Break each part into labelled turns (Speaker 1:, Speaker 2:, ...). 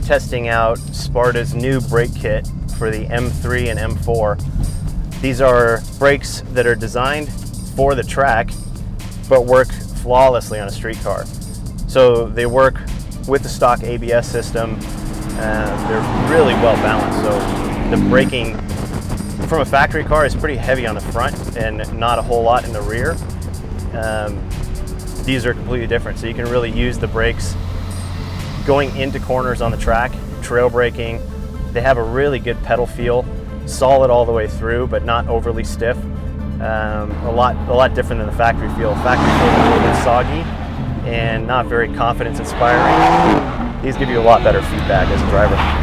Speaker 1: testing out Sparta's new brake kit for the M3 and M4. These are brakes that are designed for the track, but work flawlessly on a street car. So they work with the stock ABS system. They're really well balanced. So the braking from a factory car is pretty heavy on the front and not a whole lot in the rear. These are completely different. So you can really use the brakes going into corners on the track, trail braking. They have a really good pedal feel, solid all the way through, but not overly stiff. A lot different than the factory feel. Factory feel is a little bit soggy and not very confidence inspiring. These give you a lot better feedback as a driver.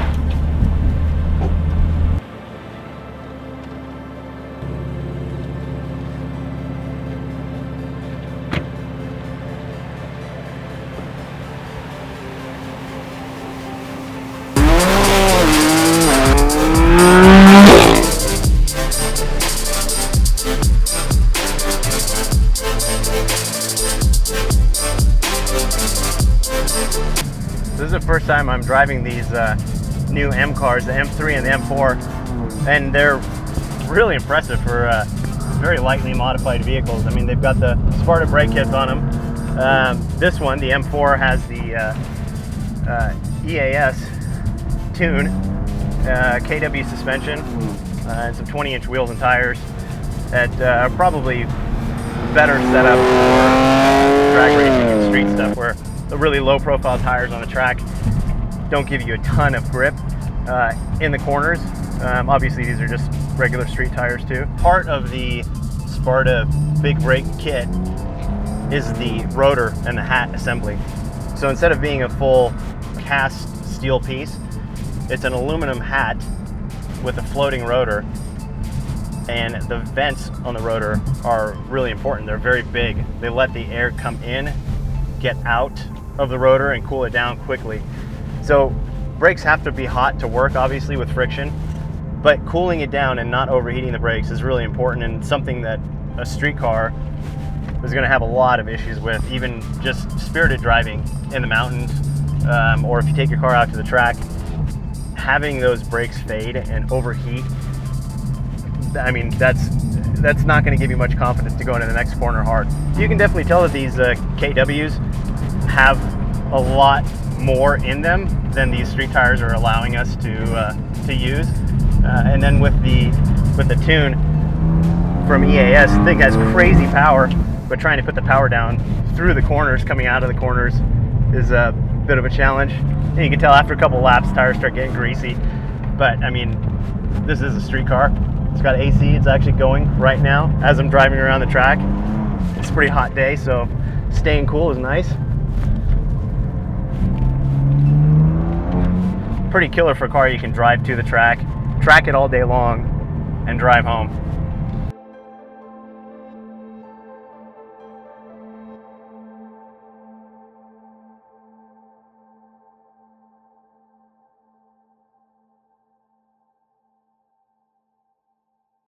Speaker 1: This is the first time I'm driving these new M cars, the M3 and the M4, and they're really impressive for very lightly modified vehicles. I mean, they've got the Sparta brake kits on them. This one, the M4, has the EAS tune, KW suspension, and some 20-inch wheels and tires that are probably better set up for drag racing and street stuff, where the really low profile tires on the track don't give you a ton of grip in the corners. Obviously these are just regular street tires too. Part of the Sparta big brake kit is the rotor and the hat assembly. So instead of being a full cast steel piece, it's an aluminum hat with a floating rotor, and the vents on the rotor are really important. They're very big. They let the air come in, get out of the rotor, and cool it down quickly. So brakes have to be hot to work, obviously, with friction, but cooling it down and not overheating the brakes is really important, and something that a street car is going to have a lot of issues with, even just spirited driving in the mountains, or if you take your car out to the track. Having those brakes fade and overheat, I mean, that's not going to give you much confidence to go into the next corner hard. You can definitely tell that these KWs have a lot more in them than these street tires are allowing us to use. And then with the tune from EAS, the thing has crazy power, but trying to put the power down through the corners, coming out of the corners, is a bit of a challenge. And you can tell after a couple laps, tires start getting greasy. But I mean, this is a street car. It's got AC. It's actually going right now as I'm driving around the track. It's a pretty hot day, so staying cool is nice. Pretty killer for a car you can drive to the track it all day long, and drive home.